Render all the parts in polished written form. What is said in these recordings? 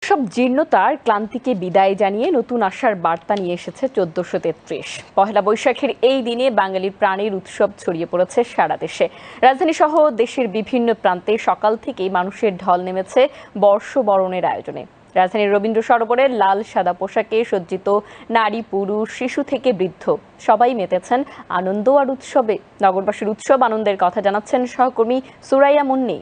সব জীর্ণতার ক্লান্তিকে বিদায় জানিয়ে নতুন আশার বার্তা নিয়ে এসেছে 1433। পহেলা বৈশাখের এই দিনে বাঙালির প্রাণের উৎসব ছড়িয়ে পড়েছে সারা দেশে। রাজধানী সহ দেশের বিভিন্ন প্রান্তে সকাল থেকেই মানুষের ঢল নেমেছে বর্ষবরণের আয়োজনে। রাজধানীর রবীন্দ্র সরোবরে লাল সাদা পোশাকে সজ্জিত নারী পুরুষ শিশু থেকে বৃদ্ধ সবাই মেতেছেন আনন্দ আর উৎসবে। নগরবাসীর উৎসব আনন্দের কথা জানাচ্ছেন সহকর্মী সুরাইয়া মুন্নি।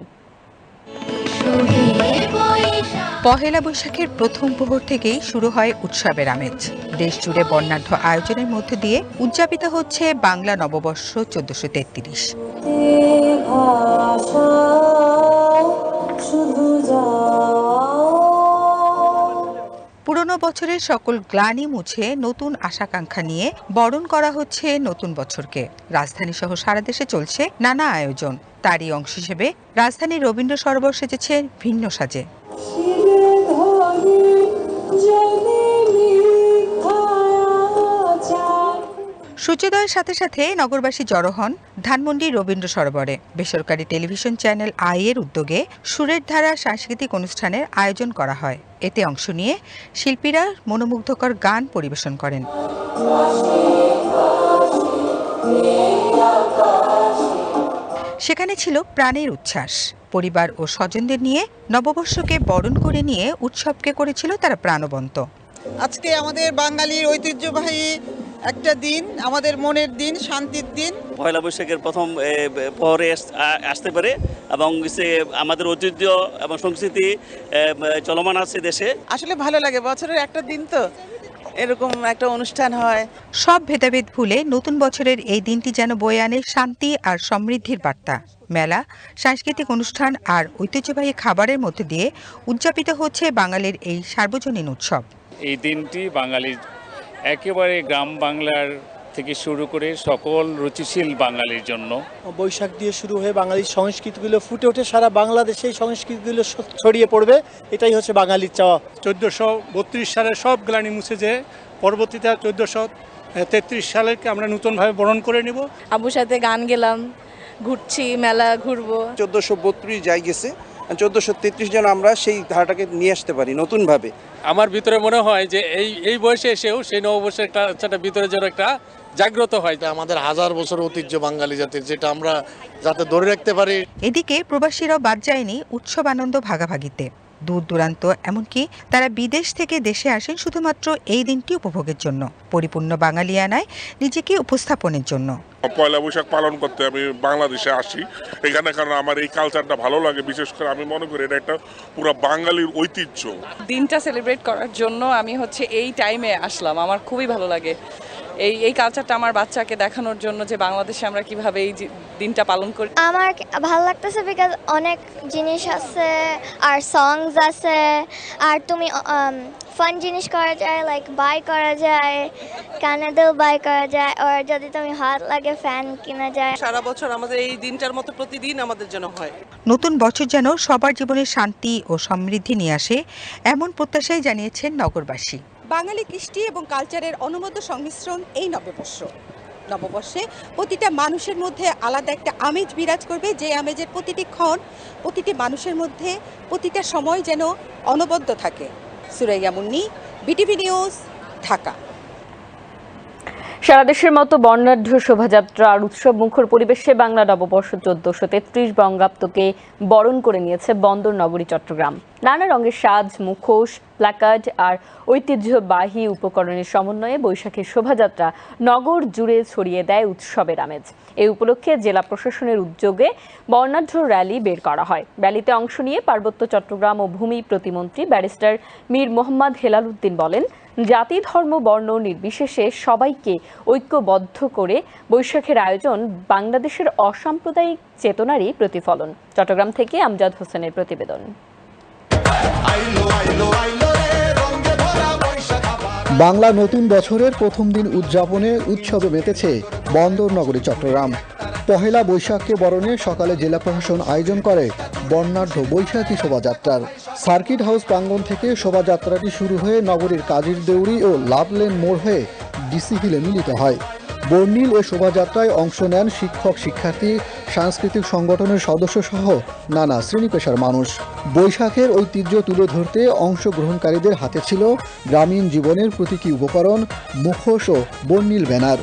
পহেলা বৈশাখের প্রথম প্রহর থেকেই শুরু হয় উৎসবের আমেজ। দেশ জুড়ে বর্ণাঢ্য আয়োজনের মধ্য দিয়ে উদযাপিত হচ্ছে বাংলা নববর্ষ 1433। পুরনো বছরের সকল গ্লানি মুছে নতুন আশাকাঙ্ক্ষা নিয়ে বরণ করা হচ্ছে নতুন বছরকে। রাজধানী সহ সারা দেশে চলছে নানা আয়োজন। তারই অংশ হিসেবে রাজধানীর রবীন্দ্র সরোবর সেজেছে ভিন্ন সাজে। সূর্যোদয়ের সাথে সাথে নগরবাসী জড়ো হন ধানমন্ডি রবীন্দ্র সরোবরে। বেসরকারি টেলিভিশন চ্যানেল আই-এর উদ্যোগে সুরের ধারা সাংস্কৃতিক অনুষ্ঠানের আয়োজন করা হয়। এতে অংশ নিয়ে শিল্পীরা মনোমুগ্ধকর গান পরিবেশন করেন। সেখানে ছিল প্রাণের উচ্ছ্বাস। পরিবার ও স্বজনদের নিয়ে নববর্ষকে বরণ করে নিয়ে উৎসবকে করেছিল তারা প্রাণবন্ত। আজকে আমাদের বাঙালির ঐতিহ্যবাহী একটা দিন, আমাদের মনের দিন, শান্তির দিন। পয়লা বৈশাখের প্রথম পরে আসতে পারে এবং আমাদের ঐতিহ্য এবং সংস্কৃতি চলমান আছে দেশে। আসলে ভালো লাগে, বছরের একটা দিন তো এরকম একটা অনুষ্ঠান হয়। সব ভেদাভেদ ভুলে নতুন বছরের এই দিনটি যেন বয়ে আনে শান্তি আর সমৃদ্ধির বার্তা। মেলা, সাংস্কৃতিক অনুষ্ঠান আর ঐতিহ্যবাহী খাবারের মধ্যে দিয়ে উদযাপিত হচ্ছে বাঙালির এই সার্বজনীন উৎসব। এই দিনটি বাঙালির একেবারে গ্রাম বাংলার থেকে শুরু করে সকল রুচিশীল বাঙালির জন্য। বৈশাখ দিয়ে শুরু হয়ে বাঙালির সংস্কৃতিগুলো ফুটে ওঠে, সারা বাংলাদেশে এই সংস্কৃতিগুলো ছড়িয়ে পড়বে, এটাই হচ্ছে বাঙালির চাওয়া। 1432 সালে সব গ্লানি মুছে যে পরবর্তীতে 1433 সালেকে আমরা নতুনভাবে বরণ করে নিব। আবুর সাথে গান গেলাম, ঘুরছি, মেলা ঘুরবো। 1432 যাই গেছে, 1433 যেন আমরা সেই ধারাটাকে নিয়ে আসতে পারি নতুনভাবে। আমার ভিতরে মনে হয় যে এই বয়সে এসেও সেই নববর্ষের একটা ভিতরে যেন একটা জাগ্রত হয়। আমাদের হাজার বছর ঐতিহ্য বাঙালি জাতির, যেটা আমরা যাতে ধরে রাখতে পারি। এদিকে প্রবাসীরাও বাদ যায়নি উৎসব আনন্দ ভাগাভাগিতে। দূর দূরান্ত এমনকি তারা বিদেশ থেকে দেশে আসেন শুধুমাত্র এই দিনটি উপভোগের জন্য, পরিপূর্ণ বাঙালিয়ানায় নিজেকে উপস্থাপনের জন্য। পয়লা বৈশাখ পালন করতে আমি বাংলাদেশে আসি এখানে, কারণ আমার এই কালচারটা ভালো লাগে। বিশেষ করে আমি মনে করি এটা একটা পুরো বাঙালির ঐতিহ্য। দিনটা সেলিব্রেট করার জন্য আমি এই টাইমে আসলাম। আমার খুবই ভালো লাগে এই কালচারটা আমার বাচ্চাকে দেখানোর জন্য যে বাংলাদেশে আমরা কিভাবে এই দিনটা পালন করি। আমার ভালো লাগতেছে বিকজ অনেক জিনিস আছে আর সংস আছে, আর তুমি ফান জিনিস করা যায়, লাইক বাই করা যায়, কানাডাও বাই করা যায়, আর যদি তুমি হাত লাগে ফ্যান কিনা যায়। সারা বছর আমাদের এই দিনটার মতো প্রতিদিন আমাদের জন্য হয়। নতুন বছর যেন সবার জীবনে শান্তি ও সমৃদ্ধি নিয়ে আসে, এমন প্রত্যাশাই জানিয়েছেন নগরবাসী। বাঙালি কৃষ্টি এবং কালচারের অনবদ্য সংমিশ্রণ এই নববর্ষ। নববর্ষে প্রতিটা মানুষের মধ্যে আলাদা একটা আমেজ বিরাজ করবে, যে আমেজের প্রতিটি ক্ষণ প্রতিটি মানুষের মধ্যে প্রতিটা সময় যেন অনবদ্য থাকে। Suraiya Munni, BTV news, Dhaka. সারা দেশের মতো বর্ণাঢ্য শোভাযাত্রা আর উৎসব মুখর পরিবেশে বাংলা নববর্ষ 1433 বঙ্গাব্দকে বরণ করে নিয়েছে বন্দর নগরী চট্টগ্রাম। নানা রঙের সাজ, মুখোশ, প্ল্যাকার্ড আর ঐতিহ্যবাহী উপকরণের সমন্বয়ে বৈশাখের শোভাযাত্রা নগর জুড়ে ছড়িয়ে দেয় উৎসবের আমেজ। এই উপলক্ষে জেলা প্রশাসনের উদ্যোগে বর্ণাঢ্য র্যালি বের করা হয়। র্যালিতে অংশ নিয়ে পার্বত্য চট্টগ্রাম ও ভূমি প্রতিমন্ত্রী ব্যারিস্টার মীর মোহাম্মদ হেলাল উদ্দিন বলেন, জাতি ধর্ম বর্ণ নির্বিশেষে সবাইকে ঐক্যবদ্ধ করে বৈশাখের আয়োজন বাংলাদেশের অসাম্প্রদায়িক চেতনারই প্রতিফলন। চট্টগ্রাম থেকে আমজাদ হোসেনের প্রতিবেদন। বাংলা নতুন বছরের প্রথম দিন উদযাপনে উৎসবে মেতেছে বন্দর নগরী চট্টগ্রাম। পহেলা বৈশাখকে বরণে সকালে জেলা প্রশাসন আয়োজন করে বর্ণাঢ্য বৈশাখী শোভাযাত্রার। সার্কিট হাউস প্রাঙ্গণ থেকে শোভাযাত্রাটি শুরু হয়ে নগরীর কাজীর দেউরি ও লাভলেন মোড় হয়ে ডিসি হিলে মিলিত হয়। বর্ণিল এ শোভাযাত্রায় অংশ নেন শিক্ষক, শিক্ষার্থী, সাংস্কৃতিক সংগঠনের সদস্য সহ নানা শ্রেণী পেশার মানুষ। বৈশাখের ঐতিহ্য তুলে ধরতে অংশগ্রহণকারীদের হাতে ছিল গ্রামীণ জীবনের প্রতীকী উপকরণ, মুখোশ ও বর্ণিল ব্যানার।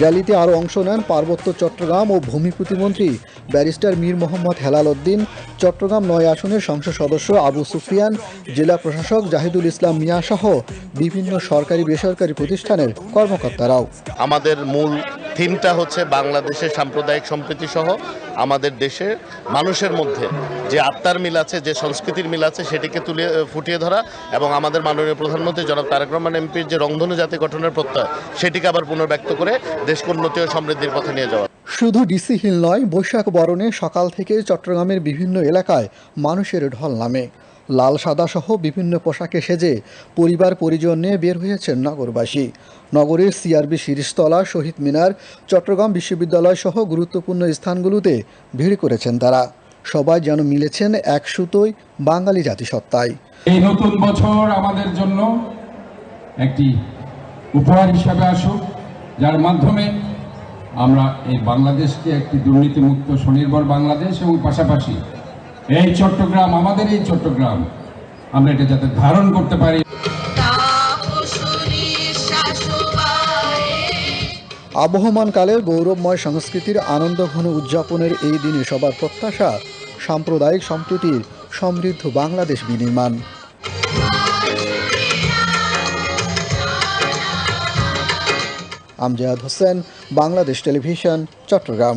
র্যালিতে আরও অংশ নেন পার্বত্য চট্টগ্রাম ও ভূমি প্রতিমন্ত্রী ব্যারিস্টার মীর মোহাম্মদ হেলাল উদ্দিন, চট্টগ্রাম ৯ আসনের সংসদ সদস্য আবু সুফিয়ান, জেলা প্রশাসক জাহিদুল ইসলাম মিয়া সহ বিভিন্ন সরকারি বেসরকারি প্রতিষ্ঠানের কর্মকর্তারাও। আমাদের মূল থিমটা হচ্ছে বাংলাদেশের সাম্প্রদায়িক সম্প্রীতি সহ আমাদের দেশের মানুষের মধ্যে যে আত্মার মিল আছে, যে সংস্কৃতির মিল আছে, সেটিকে ফুটিয়ে ধরা এবং আমাদের মাননীয় প্রধানমন্ত্রী জনাব তারেক রহমান এমপির যে রংধনু জাতি গঠনের প্রত্যয়, সেটিকে আবার পুনর্ব্যক্ত করে দেশকে উন্নতি ও সমৃদ্ধির পথে নিয়ে যাওয়া। শুধু ডিসি হিল নয়, বৈশাখ বরণে সকাল থেকে চট্টগ্রামের বিভিন্ন এলাকায় মানুষের ঢল নামে। লাল সাদা সহ বিভিন্ন পোশাকে সেজে পরিবার পরিজন নিয়ে বের হয়েছেন নগরবাসী। নগরের সিআরবি শিরিষতলা, শহীদ মিনার, চট্টগ্রাম বিশ্ববিদ্যালয় সহ গুরুত্বপূর্ণ স্থানগুলোতে ভিড় করেছেন তারা। সবাই যেন মিলেছেন এক সুতোয় বাঙালি জাতিসত্তায়। এই নতুন বছর আমাদের জন্য একটি উপহার হিসাবে আসুক, যার মাধ্যমে আমরা এই বাংলাদেশকে একটি দুর্নীতিমুক্ত স্বনির্ভর বাংলাদেশ এবং পাশাপাশি এই চট্টগ্রাম, আমাদের এই চট্টগ্রাম, আমরা এটা যাতে ধারণ করতে পারি। আবহমানকালের গৌরবময় সংস্কৃতির আনন্দঘন উদযাপনের এই দিনে সবার প্রত্যাশা সাম্প্রদায়িক সম্প্রীতির সমৃদ্ধ বাংলাদেশ বিনির্মাণ। আমজাদ হোসেন, বাংলাদেশ টেলিভিশন, চট্টগ্রাম।